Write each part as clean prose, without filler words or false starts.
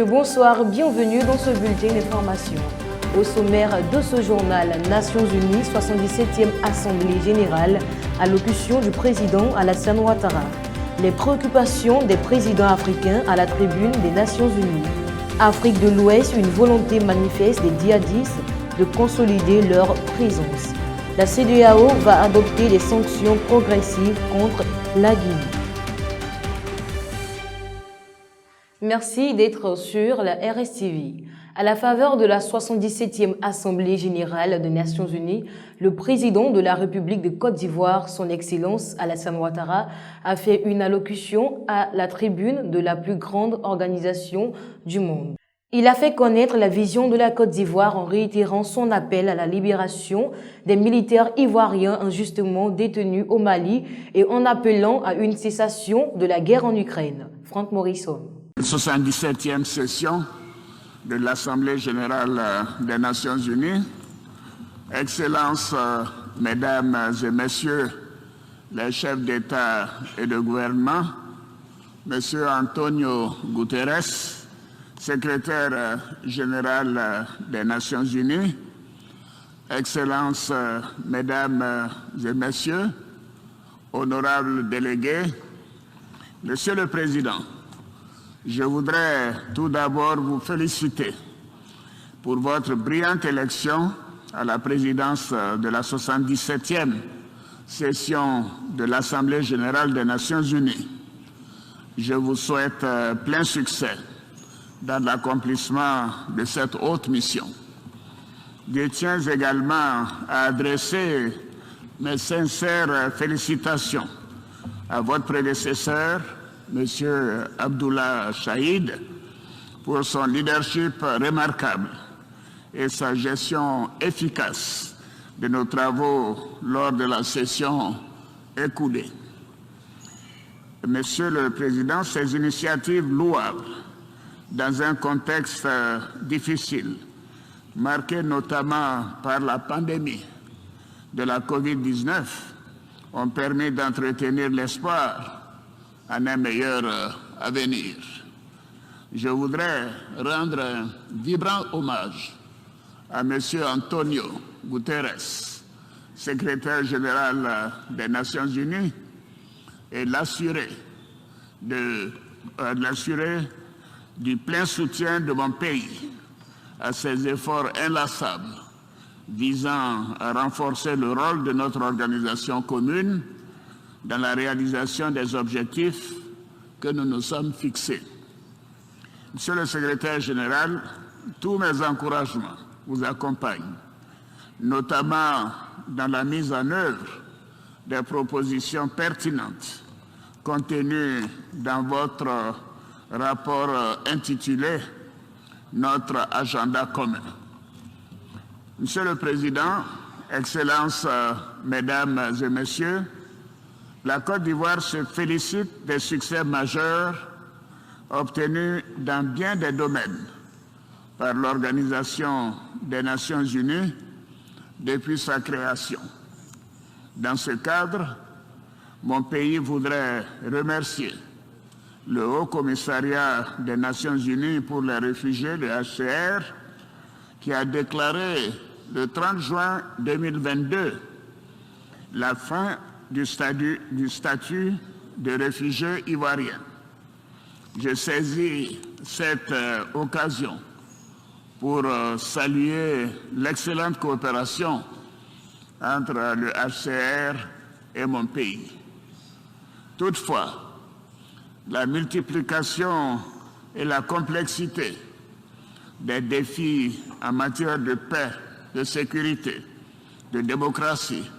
messieurs, bonsoir, bienvenue dans ce bulletin d'information. Au sommaire de ce journal, Nations Unies, 77e Assemblée Générale, allocution du président Alassane Ouattara. Les préoccupations des présidents africains à la tribune des Nations Unies. Afrique de l'Ouest, une volonté manifeste des djihadistes de consolider leur présence. La CEDEAO va adopter des sanctions progressives contre la Guinée. Merci d'être sur la RSTV. À la faveur de la 77e Assemblée générale des Nations Unies, le président de la République de Côte d'Ivoire, son Excellence Alassane Ouattara, a fait une allocution à la tribune de la plus grande organisation du monde. Il a fait connaître la vision de la Côte d'Ivoire en réitérant son appel à la libération des militaires ivoiriens injustement détenus au Mali et en appelant à une cessation de la guerre en Ukraine. Franck Morisson. 77e session de l'Assemblée générale des Nations Unies. Excellences, Mesdames et Messieurs les chefs d'État et de gouvernement, Monsieur Antonio Guterres, secrétaire général des Nations Unies, Excellences, Mesdames et Messieurs, honorables délégués, Monsieur le Président, je voudrais tout d'abord vous féliciter pour votre brillante élection à la présidence de la 77e session de l'Assemblée générale des Nations Unies. Je vous souhaite plein succès dans l'accomplissement de cette haute mission. Je tiens également à adresser mes sincères félicitations à votre prédécesseur, Monsieur Abdullah Chahid, pour son leadership remarquable et sa gestion efficace de nos travaux lors de la session écoulée. Monsieur le Président, ces initiatives louables dans un contexte difficile, marqué notamment par la pandémie de la COVID-19, ont permis d'entretenir l'espoir en un meilleur avenir. Je voudrais rendre un vibrant hommage à M. Antonio Guterres, secrétaire général des Nations Unies, et l'assurer du plein soutien de mon pays à ses efforts inlassables visant à renforcer le rôle de notre organisation commune dans la réalisation des objectifs que nous nous sommes fixés. Monsieur le secrétaire général, tous mes encouragements vous accompagnent, notamment dans la mise en œuvre des propositions pertinentes contenues dans votre rapport intitulé « Notre agenda commun ». Monsieur le Président, Excellences, Mesdames et Messieurs, la Côte d'Ivoire se félicite des succès majeurs obtenus dans bien des domaines par l'Organisation des Nations Unies depuis sa création. Dans ce cadre, mon pays voudrait remercier le Haut Commissariat des Nations Unies pour les réfugiés, le HCR, qui a déclaré le 30 juin 2022 la fin du statut de réfugié ivoirien. Je saisis cette occasion pour saluer l'excellente coopération entre le HCR et mon pays. Toutefois, la multiplication et la complexité des défis en matière de paix, de sécurité, de démocratie,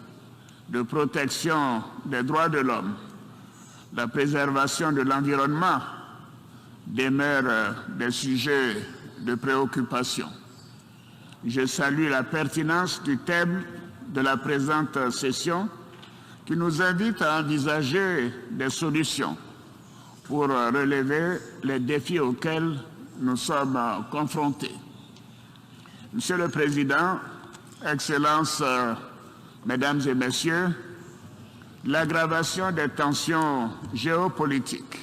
de protection des droits de l'homme, la préservation de l'environnement demeurent des sujets de préoccupation. Je salue la pertinence du thème de la présente session qui nous invite à envisager des solutions pour relever les défis auxquels nous sommes confrontés. Monsieur le Président, Excellences, Mesdames et Messieurs, l'aggravation des tensions géopolitiques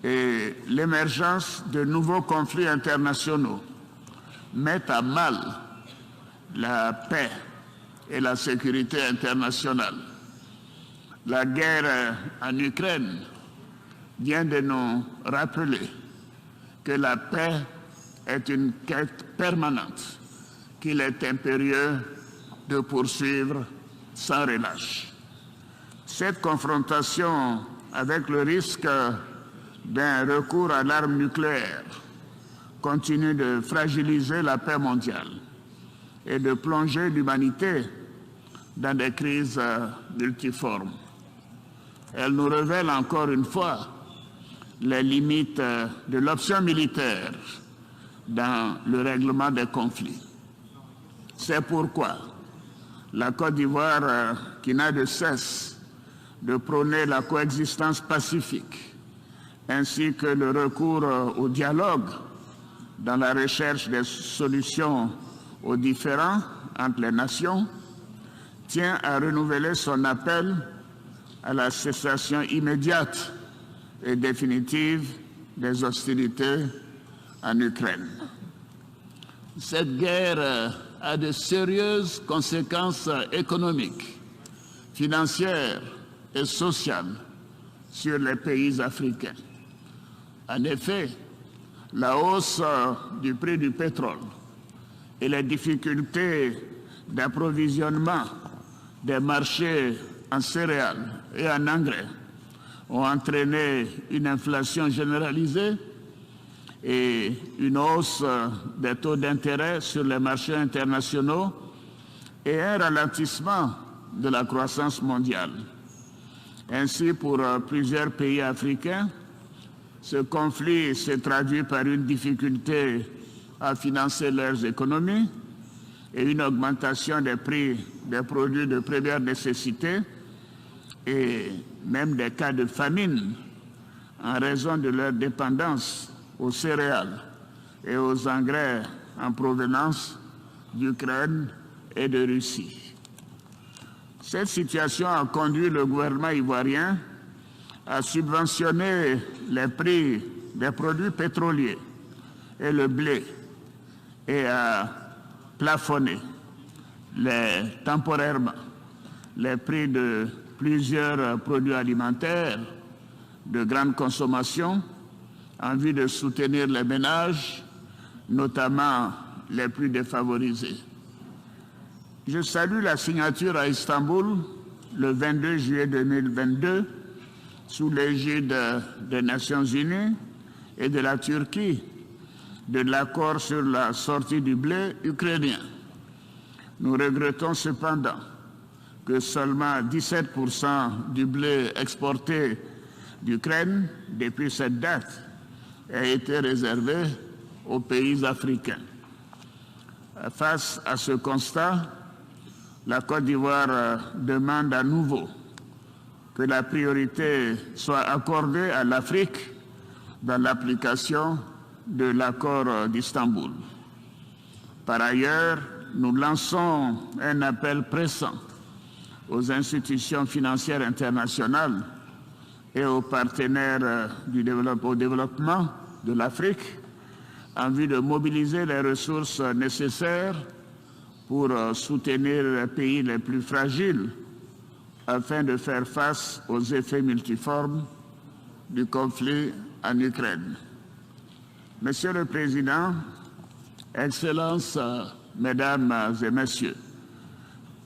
et l'émergence de nouveaux conflits internationaux mettent à mal la paix et la sécurité internationale. La guerre en Ukraine vient de nous rappeler que la paix est une quête permanente, qu'il est impérieux de poursuivre sans relâche. Cette confrontation avec le risque d'un recours à l'arme nucléaire continue de fragiliser la paix mondiale et de plonger l'humanité dans des crises multiformes. Elle nous révèle encore une fois les limites de l'option militaire dans le règlement des conflits. C'est pourquoi la Côte d'Ivoire, qui n'a de cesse de prôner la coexistence pacifique, ainsi que le recours au dialogue dans la recherche des solutions aux différends entre les nations, tient à renouveler son appel à la cessation immédiate et définitive des hostilités en Ukraine. Cette guerre a de sérieuses conséquences économiques, financières et sociales sur les pays africains. En effet, la hausse du prix du pétrole et les difficultés d'approvisionnement des marchés en céréales et en engrais ont entraîné une inflation généralisée et une hausse des taux d'intérêt sur les marchés internationaux et un ralentissement de la croissance mondiale. Ainsi, pour plusieurs pays africains, ce conflit s'est traduit par une difficulté à financer leurs économies et une augmentation des prix des produits de première nécessité et même des cas de famine en raison de leur dépendance aux céréales et aux engrais en provenance d'Ukraine et de Russie. Cette situation a conduit le gouvernement ivoirien à subventionner les prix des produits pétroliers et le blé et à plafonner temporairement les prix de plusieurs produits alimentaires de grande consommation en vue de soutenir les ménages, notamment les plus défavorisés. Je salue la signature à Istanbul le 22 juillet 2022 sous l'égide des Nations Unies et de la Turquie de l'accord sur la sortie du blé ukrainien. Nous regrettons cependant que seulement 17% du blé exporté d'Ukraine depuis cette date ait été réservé aux pays africains. Face à ce constat, la Côte d'Ivoire demande à nouveau que la priorité soit accordée à l'Afrique dans l'application de l'accord d'Istanbul. Par ailleurs, nous lançons un appel pressant aux institutions financières internationales et aux partenaires au développement de l'Afrique en vue de mobiliser les ressources nécessaires pour soutenir les pays les plus fragiles afin de faire face aux effets multiformes du conflit en Ukraine. Monsieur le Président, Excellences, Mesdames et Messieurs,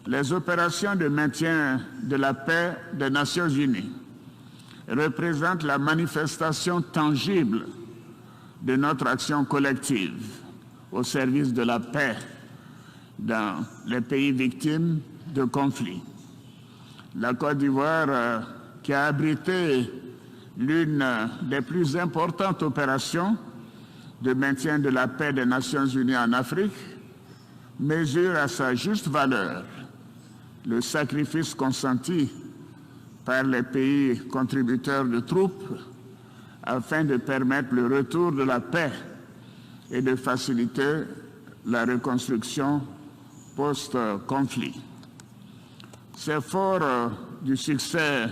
les opérations de maintien de la paix des Nations Unies représentent la manifestation tangible de notre action collective au service de la paix dans les pays victimes de conflits. La Côte d'Ivoire, qui a abrité l'une des plus importantes opérations de maintien de la paix des Nations Unies en Afrique, mesure à sa juste valeur le sacrifice consenti par les pays contributeurs de troupes afin de permettre le retour de la paix et de faciliter la reconstruction post-conflit. C'est fort du succès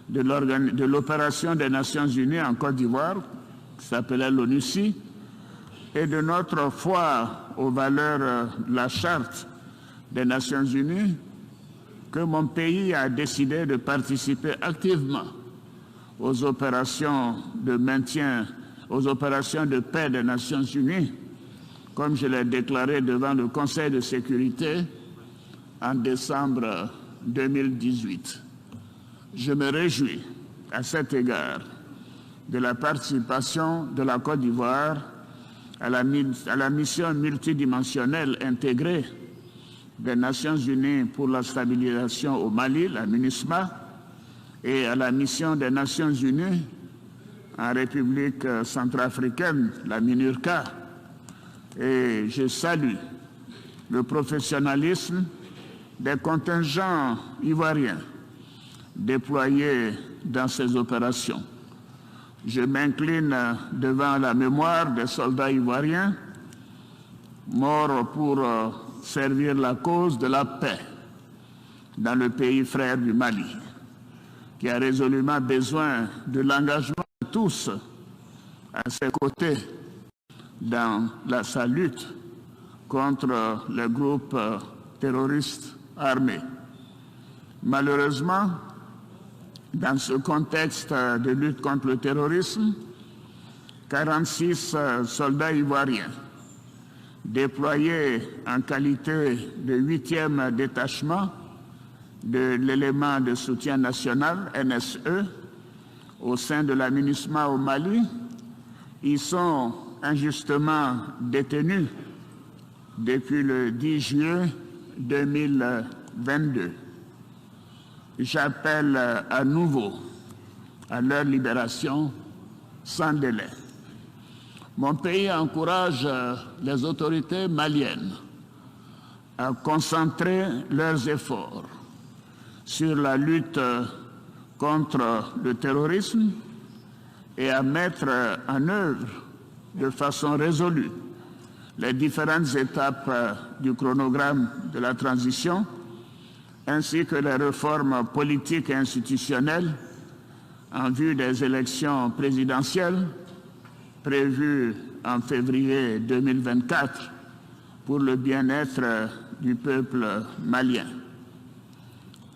de l'opération des Nations Unies en Côte d'Ivoire, qui s'appelait l'ONUCI, et de notre foi aux valeurs de la Charte des Nations Unies, que mon pays a décidé de participer activement aux opérations de maintien, aux opérations de paix des Nations Unies, comme je l'ai déclaré devant le Conseil de sécurité en décembre 2018. Je me réjouis à cet égard de la participation de la Côte d'Ivoire à la mission multidimensionnelle intégrée des Nations Unies pour la stabilisation au Mali, la MINUSMA, et à la mission des Nations Unies en République centrafricaine, la MINURCA. Et je salue le professionnalisme des contingents ivoiriens déployés dans ces opérations. Je m'incline devant la mémoire des soldats ivoiriens morts pour servir la cause de la paix dans le pays frère du Mali, qui a résolument besoin de l'engagement de tous à ses côtés dans sa lutte contre les groupes terroristes armés. Malheureusement, dans ce contexte de lutte contre le terrorisme, 46 soldats ivoiriens déployés en qualité de 8e détachement de l'élément de soutien national, NSE, au sein de la MINUSMA au Mali, ils sont injustement détenus depuis le 10 juillet 2022. J'appelle à nouveau à leur libération sans délai. Mon pays encourage les autorités maliennes à concentrer leurs efforts sur la lutte contre le terrorisme et à mettre en œuvre de façon résolue les différentes étapes du chronogramme de la transition, ainsi que les réformes politiques et institutionnelles en vue des élections présidentielles prévues en février 2024 pour le bien-être du peuple malien.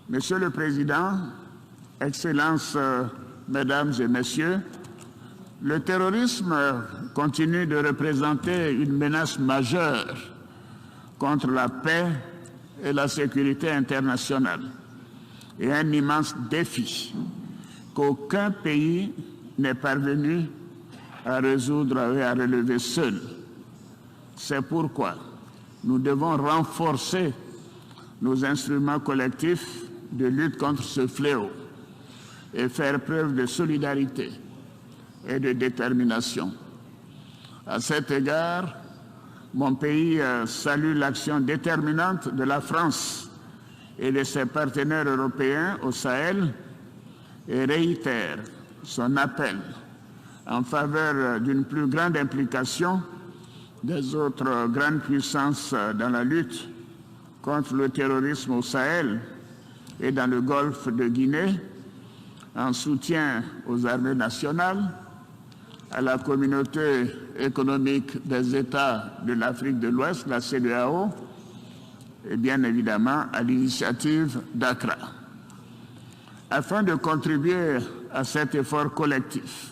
Monsieur le Président, Excellences, Mesdames et Messieurs, le terrorisme continue de représenter une menace majeure contre la paix et la sécurité internationale et un immense défi qu'aucun pays n'est parvenu à résoudre et à relever seul. C'est pourquoi nous devons renforcer nos instruments collectifs de lutte contre ce fléau et faire preuve de solidarité et de détermination. À cet égard, mon pays salue l'action déterminante de la France et de ses partenaires européens au Sahel et réitère son appel en faveur d'une plus grande implication des autres grandes puissances dans la lutte contre le terrorisme au Sahel et dans le golfe de Guinée, en soutien aux armées nationales, à la communauté économique des États de l'Afrique de l'Ouest, la CEDEAO, et bien évidemment à l'initiative d'Accra. Afin de contribuer à cet effort collectif,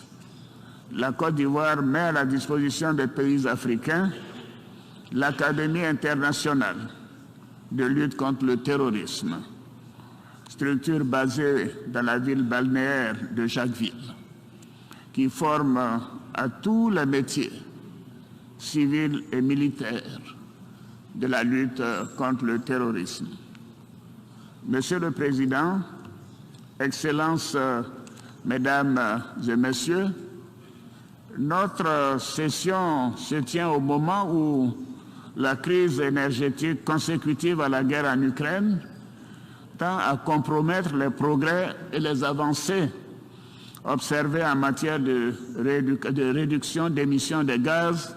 la Côte d'Ivoire met à la disposition des pays africains l'Académie internationale de lutte contre le terrorisme, structure basée dans la ville balnéaire de Jacquesville, qui forme à tous les métiers civils et militaires de la lutte contre le terrorisme. Monsieur le Président, Excellences, Mesdames et Messieurs, notre session se tient au moment où la crise énergétique consécutive à la guerre en Ukraine tend à compromettre les progrès et les avancées observées en matière de réduction d'émissions de gaz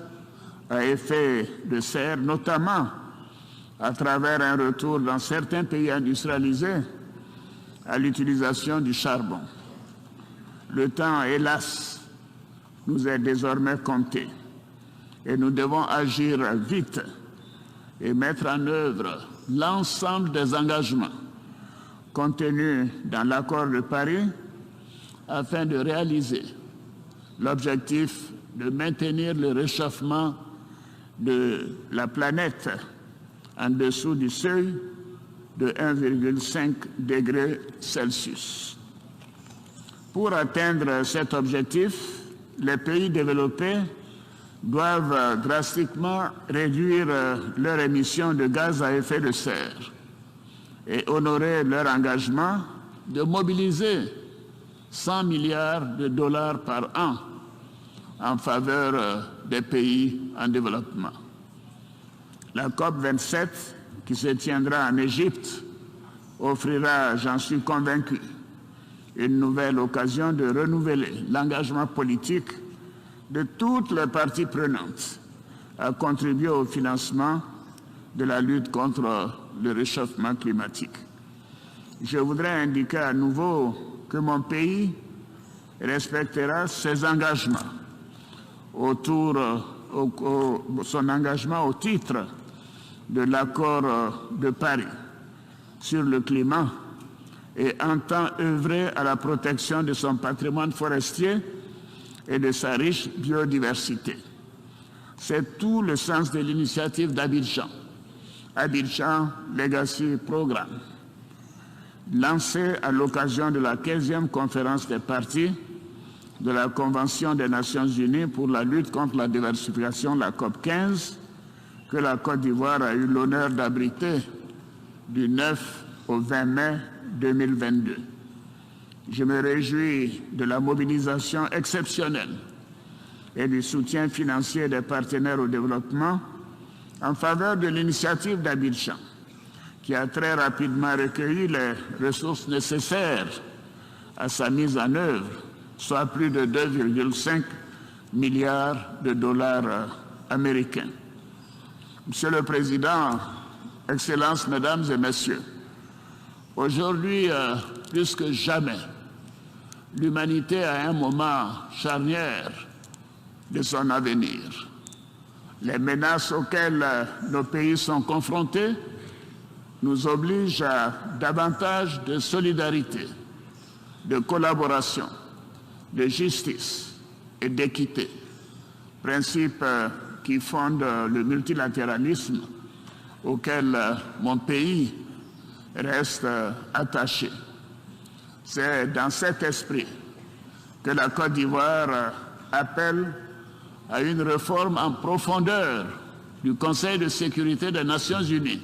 à effet de serre, notamment à travers un retour dans certains pays industrialisés à l'utilisation du charbon. Le temps, hélas, nous est désormais compté et nous devons agir vite et mettre en œuvre l'ensemble des engagements contenus dans l'accord de Paris afin de réaliser l'objectif de maintenir le réchauffement de la planète en dessous du seuil de 1,5 degré Celsius. Pour atteindre cet objectif, les pays développés doivent drastiquement réduire leurs émissions de gaz à effet de serre et honorer leur engagement de mobiliser 100 milliards de dollars par an en faveur des pays en développement. La COP27, qui se tiendra en Égypte, offrira, j'en suis convaincu, une nouvelle occasion de renouveler l'engagement politique de toutes les parties prenantes à contribuer au financement de la lutte contre le réchauffement climatique. Je voudrais indiquer à nouveau que mon pays respectera ses engagements son engagement au titre de l'accord de Paris sur le climat et entend œuvrer à la protection de son patrimoine forestier et de sa riche biodiversité. C'est tout le sens de l'initiative d'Abidjan, Abidjan Legacy Programme, lancée à l'occasion de la 15e conférence des parties de la Convention des Nations Unies pour la lutte contre la désertification, la COP15, que la Côte d'Ivoire a eu l'honneur d'abriter du 9 au 20 mai 2022. Je me réjouis de la mobilisation exceptionnelle et du soutien financier des partenaires au développement en faveur de l'initiative d'Abidjan, qui a très rapidement recueilli les ressources nécessaires à sa mise en œuvre, soit plus de 2,5 milliards de dollars américains. Monsieur le Président, Excellences, Mesdames et Messieurs, aujourd'hui, plus que jamais, l'humanité a un moment charnière de son avenir. Les menaces auxquelles nos pays sont confrontés nous obligent à davantage de solidarité, de collaboration, de justice et d'équité, principes qui fondent le multilatéralisme auquel mon pays reste attaché. C'est dans cet esprit que la Côte d'Ivoire appelle à une réforme en profondeur du Conseil de sécurité des Nations Unies,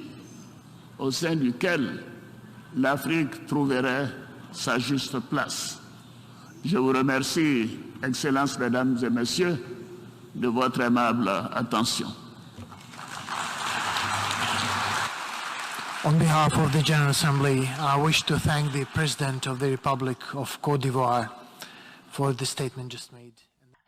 au sein duquel l'Afrique trouverait sa juste place. Je vous remercie, Excellences, Mesdames et Messieurs, de votre aimable attention. On behalf of the General Assembly, I wish to thank the President of the Republic of Côte d'Ivoire for the statement just made.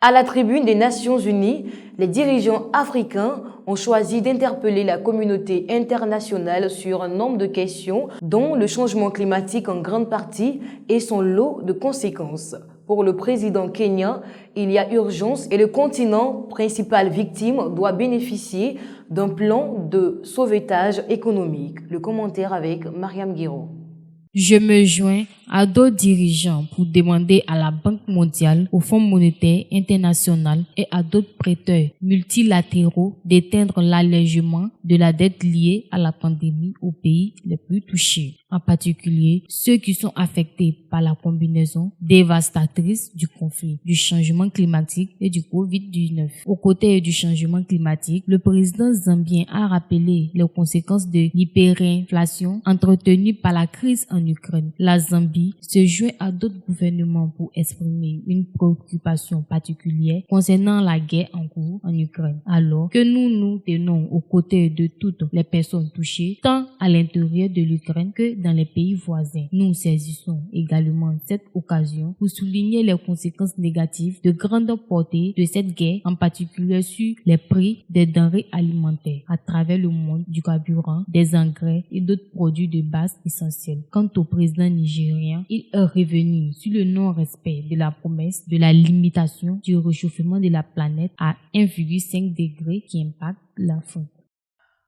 À la tribune des Nations Unies, les dirigeants africains ont choisi d'interpeller la communauté internationale sur un nombre de questions, dont le changement climatique en grande partie et son lot de conséquences. Pour le président kenyan, il y a urgence et le continent, principale victime, doit bénéficier d'un plan de sauvetage économique. Le commentaire avec Mariam Guiraud. Je me joins à d'autres dirigeants pour demander à la Banque mondiale, au Fonds monétaire international et à d'autres prêteurs multilatéraux d'éteindre l'allègement de la dette liée à la pandémie aux pays les plus touchés, en particulier ceux qui sont affectés par la combinaison dévastatrice du conflit, du changement climatique et du Covid-19. Aux côtés du changement climatique, le président zambien a rappelé les conséquences de l'hyperinflation entretenue par la crise en Ukraine. La Zambie se joint à d'autres gouvernements pour exprimer une préoccupation particulière concernant la guerre en cours en Ukraine, alors que nous nous tenons aux côtés de toutes les personnes touchées, tant à l'intérieur de l'Ukraine que dans les pays voisins. Nous saisissons également cette occasion pour souligner les conséquences négatives de grande portée de cette guerre, en particulier sur les prix des denrées alimentaires à travers le monde, du carburant, des engrais et d'autres produits de base essentiels. Quant au président nigérien, il est revenu sur le non-respect de la promesse de la limitation du réchauffement de la planète à 1,5 degré qui impacte l'Afrique.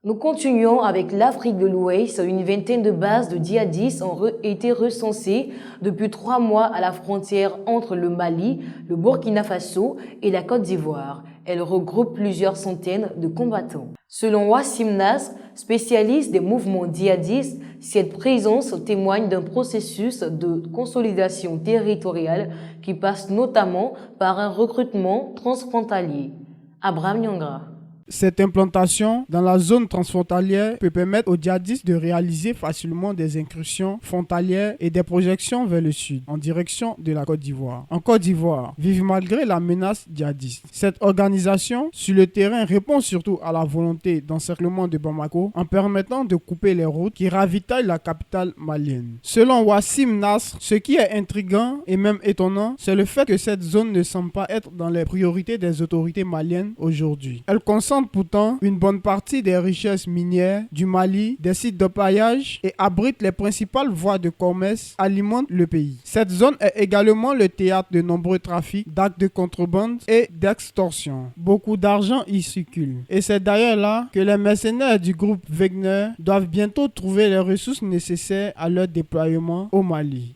Nous continuons avec l'Afrique de l'Ouest. Une vingtaine de bases de djihadistes ont été recensées depuis 3 mois à la frontière entre le Mali, le Burkina Faso et la Côte d'Ivoire. Elle regroupe plusieurs centaines de combattants. Selon Wassim Nasr, spécialiste des mouvements djihadistes, cette présence témoigne d'un processus de consolidation territoriale qui passe notamment par un recrutement transfrontalier. Abraham Nyangra. Cette implantation dans la zone transfrontalière peut permettre aux djihadistes de réaliser facilement des incursions frontalières et des projections vers le sud, en direction de la Côte d'Ivoire. En Côte d'Ivoire, vive malgré la menace djihadiste. Cette organisation, sur le terrain, répond surtout à la volonté d'encerclement de Bamako en permettant de couper les routes qui ravitaillent la capitale malienne. Selon Wassim Nasr, ce qui est intriguant et même étonnant, c'est le fait que cette zone ne semble pas être dans les priorités des autorités maliennes aujourd'hui. Elle concentre pourtant une bonne partie des richesses minières du Mali, des sites de paillage et abrite les principales voies de commerce alimentent le pays. Cette zone est également le théâtre de nombreux trafics, d'actes de contrebande et d'extorsion. Beaucoup d'argent y circule. Et c'est d'ailleurs là que les mercenaires du groupe Wagner doivent bientôt trouver les ressources nécessaires à leur déploiement au Mali.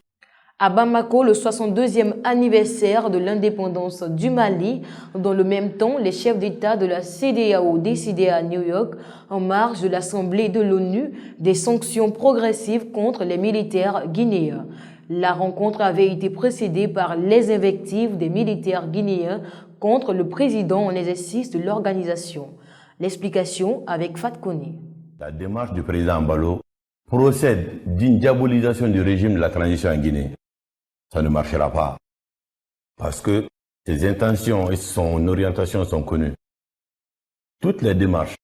À Bamako, le 62e anniversaire de l'indépendance du Mali. Dans le même temps, les chefs d'État de la CEDEAO décidaient à New York, en marge de l'Assemblée de l'ONU, des sanctions progressives contre les militaires guinéens. La rencontre avait été précédée par les invectives des militaires guinéens contre le président en exercice de l'organisation. L'explication avec Fat Kone. La démarche du président Mbalo procède d'une diabolisation du régime de la transition en Guinée. Ça ne marchera pas parce que ses intentions et son orientation sont connues. Toutes les démarches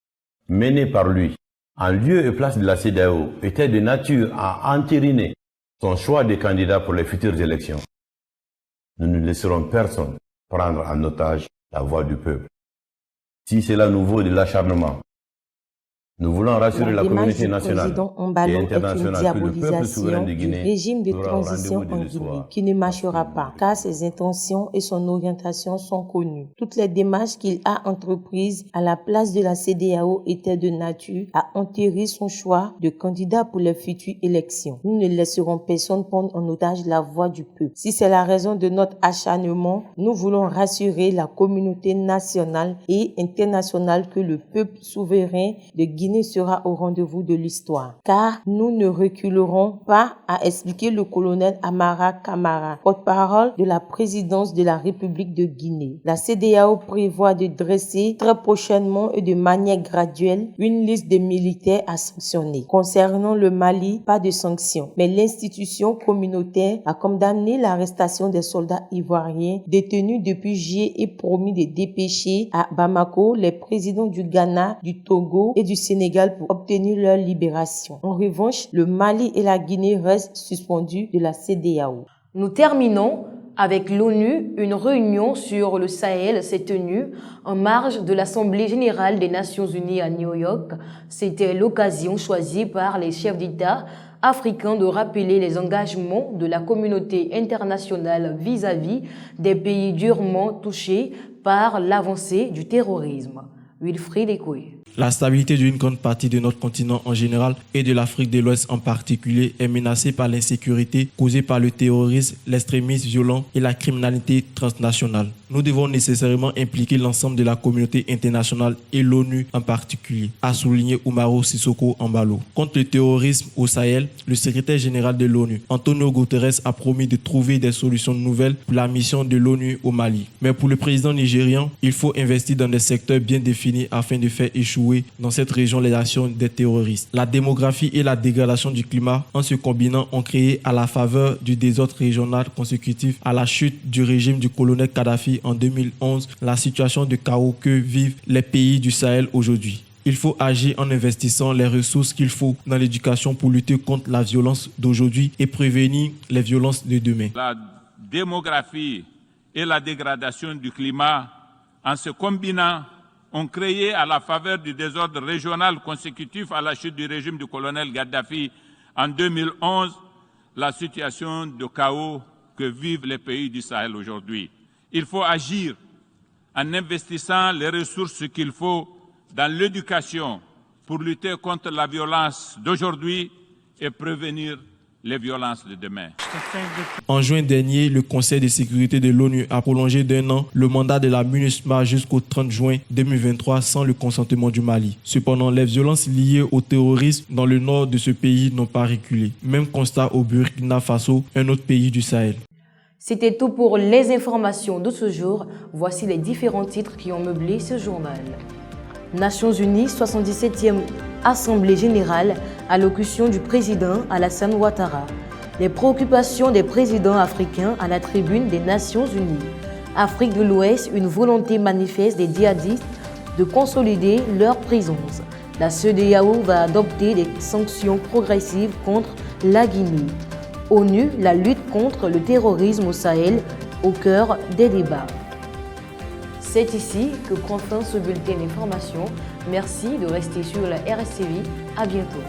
menées par lui en lieu et place de la CEDEAO étaient de nature à entériner son choix des candidats pour les futures élections. Nous ne laisserons personne prendre en otage la voix du peuple. Si cela nous vaut de l'acharnement, nous voulons rassurer la communauté nationale et internationale que le peuple souverain de Guinée régime de transition en Guinée qui ne marchera pas car ses intentions et son orientation sont connues. Toutes les démarches qu'il a entreprises à la place de la CEDEAO étaient de nature à enterrer son choix de candidat pour les futures élections. Nous ne laisserons personne prendre en otage la voix du peuple. Si c'est la raison de notre acharnement, nous voulons rassurer la communauté nationale et internationale que le peuple souverain de Guinée sera au rendez-vous de l'histoire. Car nous ne reculerons pas, a expliqué le colonel Amara Kamara, porte-parole de la présidence de la République de Guinée. La CEDEAO prévoit de dresser très prochainement et de manière graduelle une liste de militaires à sanctionner. Concernant le Mali, pas de sanctions, mais l'institution communautaire a condamné l'arrestation des soldats ivoiriens détenus depuis juillet et promis de dépêcher à Bamako les présidents du Ghana, du Togo et du Sénégal pour obtenir leur libération. En revanche, le Mali et la Guinée restent suspendus de la CEDEAO. Nous terminons avec l'ONU. Une réunion sur le Sahel s'est tenue en marge de l'Assemblée générale des Nations unies à New York. C'était l'occasion choisie par les chefs d'État africains de rappeler les engagements de la communauté internationale vis-à-vis des pays durement touchés par l'avancée du terrorisme. Wilfried Ekoué. La stabilité d'une grande partie de notre continent en général et de l'Afrique de l'Ouest en particulier est menacée par l'insécurité causée par le terrorisme, l'extrémisme violent et la criminalité transnationale. Nous devons nécessairement impliquer l'ensemble de la communauté internationale et l'ONU en particulier, a souligné Umaro Sissoko Embalo. Contre le terrorisme au Sahel, le secrétaire général de l'ONU, Antonio Guterres, a promis de trouver des solutions nouvelles pour la mission de l'ONU au Mali. Mais pour le président nigérian, il faut investir dans des secteurs bien définis afin de faire échouer dans cette région les actions des terroristes. La démographie et la dégradation du climat, en se combinant, ont créé à la faveur du désordre régional consécutif à la chute du régime du colonel Kadhafi en 2011 la situation de chaos que vivent les pays du Sahel aujourd'hui. Il faut agir en investissant les ressources qu'il faut dans l'éducation pour lutter contre la violence d'aujourd'hui et prévenir les violences de demain. La démographie et la dégradation du climat, en se combinant, ont créé à la faveur du désordre régional consécutif à la chute du régime du colonel Gaddafi en 2011, la situation de chaos que vivent les pays du Sahel aujourd'hui. Il faut agir en investissant les ressources qu'il faut dans l'éducation pour lutter contre la violence d'aujourd'hui et prévenir les violences de demain. En juin dernier, le Conseil de sécurité de l'ONU a prolongé d'1 an le mandat de la MINUSMA jusqu'au 30 juin 2023 sans le consentement du Mali. Cependant, les violences liées au terrorisme dans le nord de ce pays n'ont pas reculé. Même constat au Burkina Faso, un autre pays du Sahel. C'était tout pour les informations de ce jour. Voici les différents titres qui ont meublé ce journal. Nations Unies, 77e Assemblée générale, allocution du président Alassane Ouattara. Les préoccupations des présidents africains à la tribune des Nations Unies. Afrique de l'Ouest, une volonté manifeste des djihadistes de consolider leur présence. La CEDEAO va adopter des sanctions progressives contre la Guinée. ONU, la lutte contre le terrorisme au Sahel, au cœur des débats. C'est ici que prend fin ce bulletin d'information. Merci de rester sur la RSTV. À bientôt.